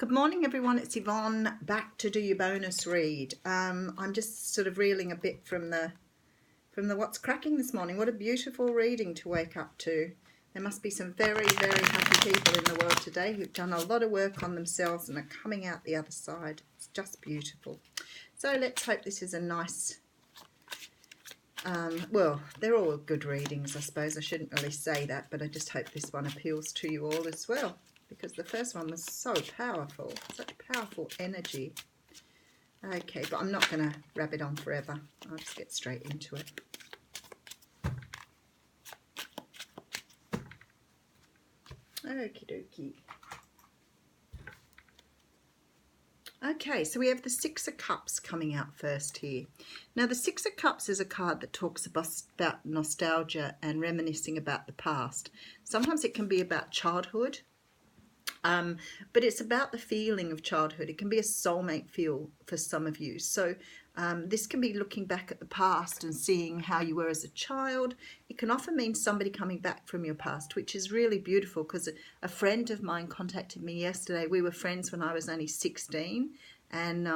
Good morning, everyone. It's Yvonne back to do your bonus read. I'm just sort of reeling a bit from the what's cracking this morning. What a beautiful reading to wake up to. There must be some very, very happy people in the world today who've done a lot of work on themselves and are coming out the other side. It's just beautiful. So let's hope this is a nice, well, they're all good readings, I suppose. I shouldn't really say that, but I just hope this one appeals to you all as well, because the first one was so powerful, such powerful energy. Okay, but I'm not going to rab it on forever. I'll just get straight into it. Okie dokie. Okay, so we have the Six of Cups coming out first here. Now, the Six of Cups is a card that talks about nostalgia and reminiscing about the past. Sometimes it can be about childhood, but it's about the feeling of childhood. It can be a soulmate feel for some of you. So this can be looking back at the past and seeing how you were as a child. It can often mean somebody coming back from your past, which is really beautiful, because a friend of mine contacted me yesterday. We were friends when I was only 16, and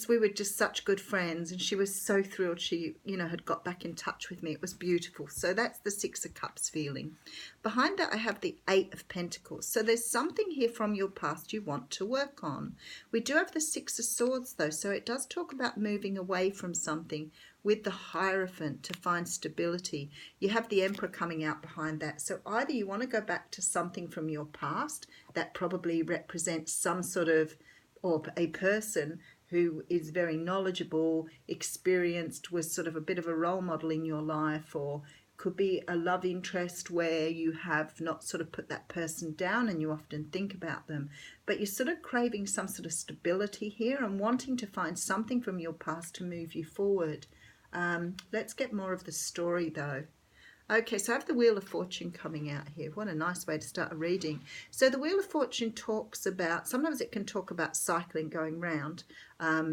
we were just such good friends, and she was so thrilled she had got back in touch with me. It was beautiful. So that's the Six of Cups feeling. Behind that I have the Eight of Pentacles. So there's something here from your past you want to work on. We do have the Six of Swords though, so it does talk about moving away from something with the Hierophant to find stability. You have the Emperor coming out behind that. So either you want to go back to something from your past that probably represents some sort of, or a person who is very knowledgeable, experienced, was sort of a bit of a role model in your life, or could be a love interest where you have not sort of put that person down and you often think about them, but you're sort of craving some sort of stability here and wanting to find something from your past to move you forward. Let's get more of the story though. Okay, so I have the Wheel of Fortune coming out here. What a nice way to start a reading. So the Wheel of Fortune talks about, sometimes it can talk about cycling, going round,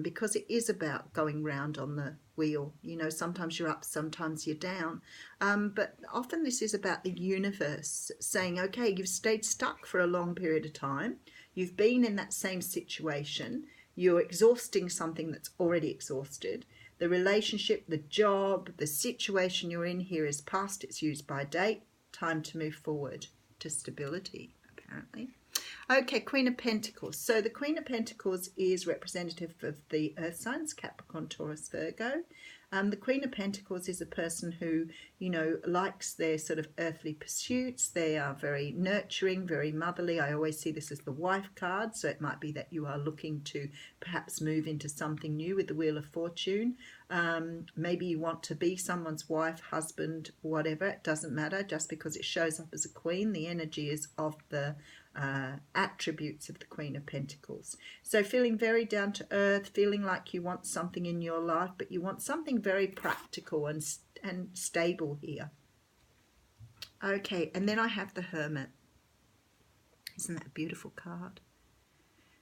because it is about going round on the wheel. Sometimes you're up, sometimes you're down. But often this is about the universe saying, okay, you've stayed stuck for a long period of time. You've been in that same situation. You're exhausting something that's already exhausted. The relationship, the job, the situation you're in here is past, it's used by date. Time to move forward to stability, apparently. Okay, Queen of Pentacles. So the Queen of Pentacles is representative of the earth signs, Capricorn, Taurus, Virgo. The Queen of Pentacles is a person who, likes their sort of earthly pursuits. They are very nurturing, very motherly. I always see this as the wife card, so it might be that you are looking to perhaps move into something new with the Wheel of Fortune. Maybe you want to be someone's wife, husband, whatever. It doesn't matter. Just because it shows up as a queen, the energy is of the attributes of the Queen of Pentacles. So feeling very down to earth, feeling like you want something in your life, but you want something very practical and stable here. Okay, and then I have the Hermit. Isn't that a beautiful card?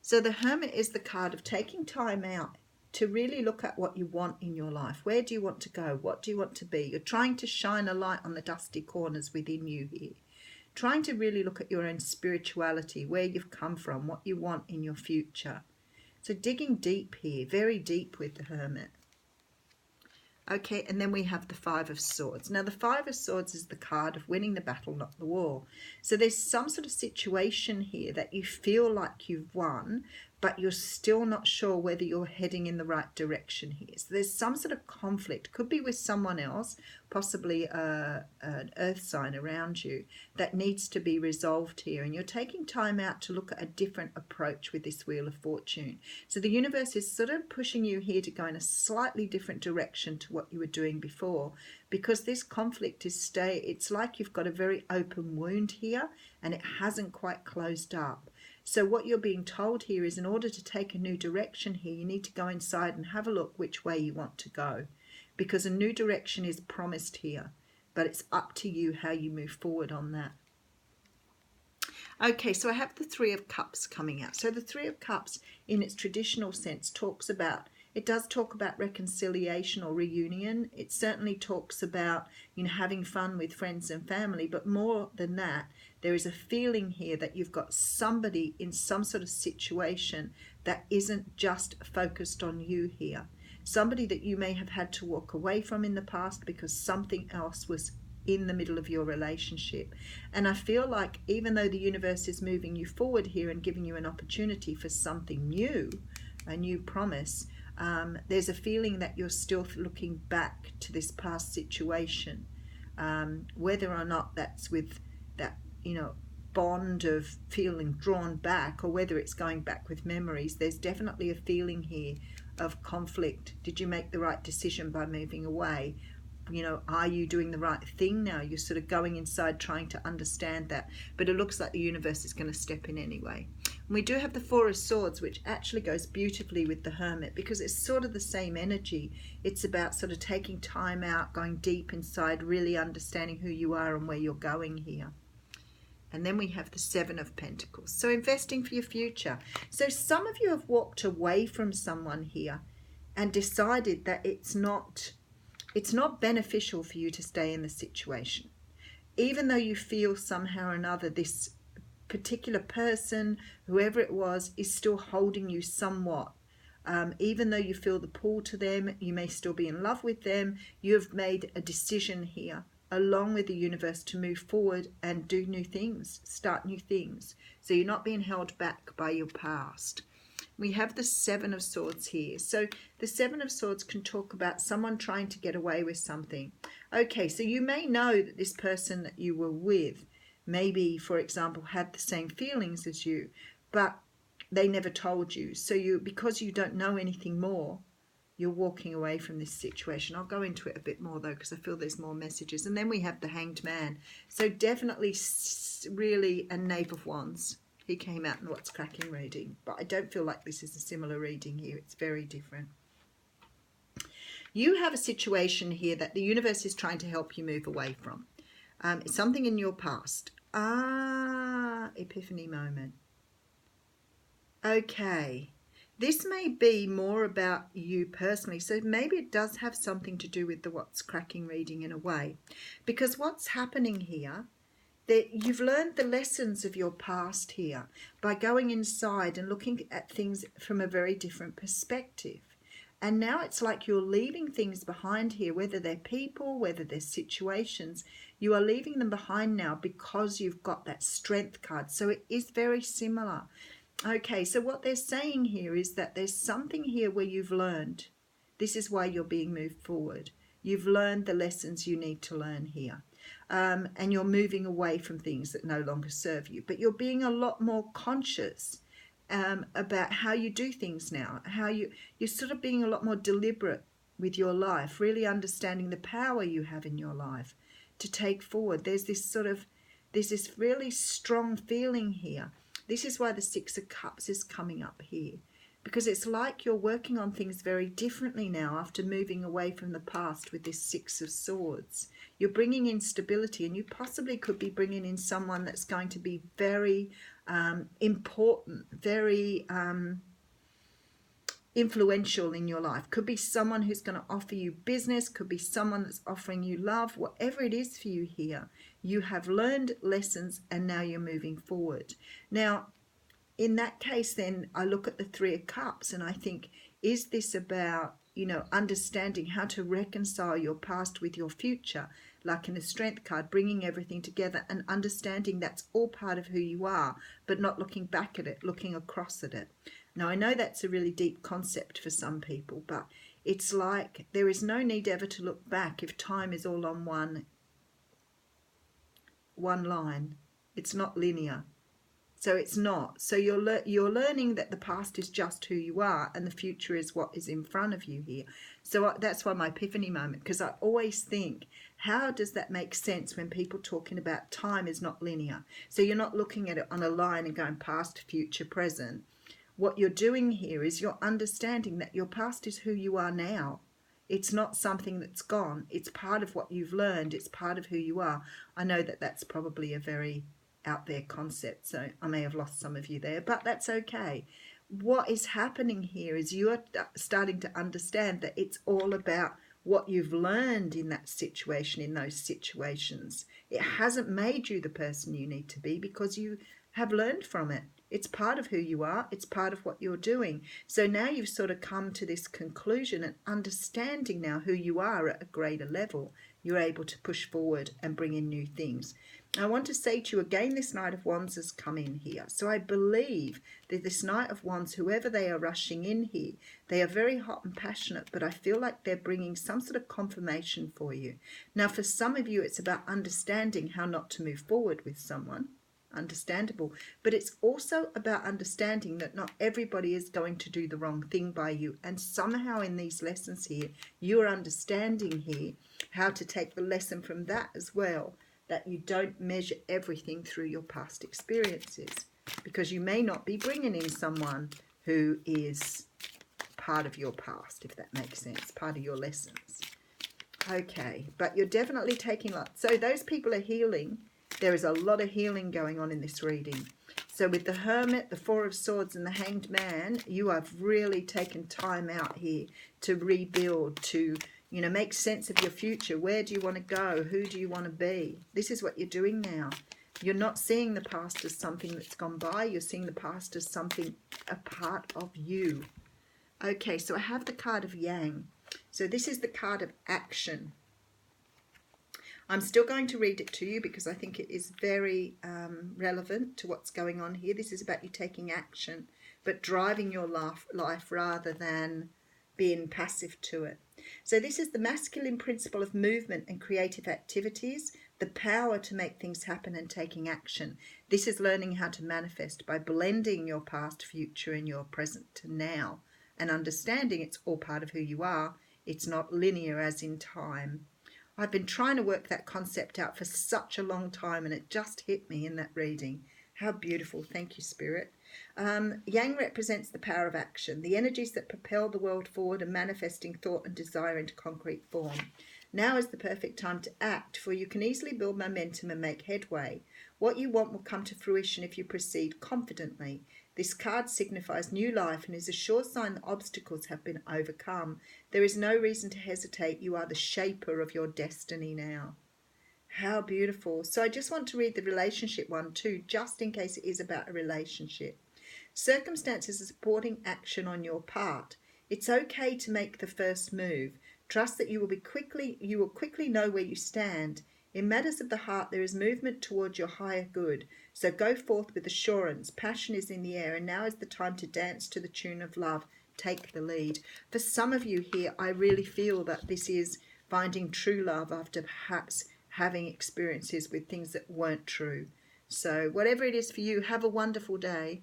So the Hermit is the card of taking time out to really look at what you want in your life. Where do you want to go? What do you want to be? You're trying to shine a light on the dusty corners within you here. Trying to really look at your own spirituality, where you've come from, what you want in your future. So digging deep here, very deep with the Hermit. Okay, and then we have the Five of Swords. Now, the Five of Swords is the card of winning the battle, not the war. So there's some sort of situation here that you feel like you've won, but you're still not sure whether you're heading in the right direction here. So there's some sort of conflict. Could be with someone else, possibly an earth sign around you, that needs to be resolved here. And you're taking time out to look at a different approach with this Wheel of Fortune. So the universe is sort of pushing you here to go in a slightly different direction to what you were doing before, because this conflict is it's like you've got a very open wound here and it hasn't quite closed up. So what you're being told here is, in order to take a new direction here, you need to go inside and have a look which way you want to go, because a new direction is promised here, but it's up to you how you move forward on that. Okay, so I have the Three of Cups coming out. So the Three of Cups, in its traditional sense, talks about It does talk about reconciliation or reunion. It certainly talks about, having fun with friends and family, but more than that, there is a feeling here that you've got somebody in some sort of situation that isn't just focused on you here. Somebody that you may have had to walk away from in the past because something else was in the middle of your relationship. And I feel like even though the universe is moving you forward here and giving you an opportunity for something new, a new promise, there's a feeling that you're still looking back to this past situation, whether or not that's with that bond of feeling drawn back, or whether it's going back with memories. There's definitely a feeling here of conflict. Did you make the right decision by moving away? Are you doing the right thing now? You're sort of going inside trying to understand that, but it looks like the universe is going to step in anyway. And we do have the Four of Swords, which actually goes beautifully with the Hermit, because it's sort of the same energy. It's about sort of taking time out, going deep inside, really understanding who you are and where you're going here. And then we have the Seven of Pentacles. So investing for your future. So some of you have walked away from someone here and decided that it's not beneficial for you to stay in the situation. Even though you feel somehow or another this particular person, whoever it was, is still holding you somewhat. Even though you feel the pull to them, you may still be in love with them, you have made a decision here along with the universe to move forward and do new things, start new things. So you're not being held back by your past. We have the Seven of Swords here. So the Seven of Swords can talk about someone trying to get away with something. Okay, so you may know that this person that you were with maybe, for example, had the same feelings as you, but they never told you. So because you don't know anything more, you're walking away from this situation. I'll go into it a bit more though, because I feel there's more messages. And then we have the Hanged Man. So definitely really a Knave of Wands. He came out in What's Cracking reading, but I don't feel like this is a similar reading here. It's very different. You have a situation here that the universe is trying to help you move away from. It's something in your past. Epiphany moment. Okay. This may be more about you personally, so maybe it does have something to do with the What's Cracking reading in a way. Because what's happening here, that you've learned the lessons of your past here by going inside and looking at things from a very different perspective. And now it's like you're leaving things behind here, whether they're people, whether they're situations, you are leaving them behind now because you've got that Strength card. So it is very similar. Okay, so what they're saying here is that there's something here where you've learned. This is why you're being moved forward. You've learned the lessons you need to learn here. And you're moving away from things that no longer serve you. But you're being a lot more conscious about how you do things now. You're sort of being a lot more deliberate with your life, really understanding the power you have in your life to take forward. There's this really strong feeling here. This is why the Six of Cups is coming up here, because it's like you're working on things very differently now after moving away from the past with this Six of Swords. You're bringing in stability, and you possibly could be bringing in someone that's going to be very important, very influential in your life. Could be someone who's going to offer you business, could be someone that's offering you love. Whatever it is for you here, you have learned lessons and now you're moving forward. Now, in that case, then I look at the Three of Cups and I think, is this about, understanding how to reconcile your past with your future? Like in the Strength card, bringing everything together and understanding that's all part of who you are, but not looking back at it, looking across at it. Now, I know that's a really deep concept for some people, but it's like there is no need ever to look back if time is all on one line. It's not linear. So it's not. So you're learning that the past is just who you are and the future is what is in front of you here. So that's why my epiphany moment, because I always think, how does that make sense when people talking about time is not linear? So you're not looking at it on a line and going past, future, present. What you're doing here is you're understanding that your past is who you are now. It's not something that's gone. It's part of what you've learned. It's part of who you are. I know that that's probably a very out there concept, so I may have lost some of you there, but that's okay. what is happening here is you're starting to understand that it's all about what you've learned in that situation, in those situations. It hasn't made you the person you need to be because you have learned from it. It's part of who you are. It's part of what you're doing. So now you've sort of come to this conclusion and understanding now who you are at a greater level. You're able to push forward and bring in new things. I want to say to you again, this Knight of Wands has come in here. So I believe that this Knight of Wands, whoever they are rushing in here, they are very hot and passionate, but I feel like they're bringing some sort of confirmation for you. Now, for some of you, it's about understanding how not to move forward with someone. Understandable. But it's also about understanding that not everybody is going to do the wrong thing by you. And somehow in these lessons here, you're understanding here how to take the lesson from that as well. That you don't measure everything through your past experiences, because you may not be bringing in someone who is part of your past, if that makes sense, part of your lessons. Okay, but you're definitely taking lots. So those people are healing. There is a lot of healing going on in this reading. So with the Hermit, the Four of Swords and the Hanged Man, you have really taken time out here to rebuild, to make sense of your future. Where do you want to go? Who do you want to be? This is what you're doing now. You're not seeing the past as something that's gone by. You're seeing the past as something, a part of you. Okay, so I have the card of Yang. So this is the card of action. I'm still going to read it to you because I think it is very relevant to what's going on here. This is about you taking action, but driving your life rather than being passive to it. So this is the masculine principle of movement and creative activities, the power to make things happen and taking action. This is learning how to manifest by blending your past, future, and your present to now, and understanding it's all part of who you are. It's not linear as in time. I've been trying to work that concept out for such a long time, and it just hit me in that reading. How beautiful. Thank you, Spirit. Yang represents the power of action, the energies that propel the world forward and manifesting thought and desire into concrete form. Now is the perfect time to act, for you can easily build momentum and make headway. What you want will come to fruition if you proceed confidently. This card signifies new life and is a sure sign that obstacles have been overcome. There is no reason to hesitate. You are the shaper of your destiny now. How beautiful. So I just want to read the relationship one too, just in case it is about a relationship. Circumstances are supporting action on your part. It's okay to make the first move. Trust that you will quickly know where you stand. In matters of the heart, there is movement towards your higher good. So go forth with assurance. Passion is in the air, and now is the time to dance to the tune of love. Take the lead. For some of you here, I really feel that this is finding true love after perhaps having experiences with things that weren't true. So whatever it is for you, have a wonderful day.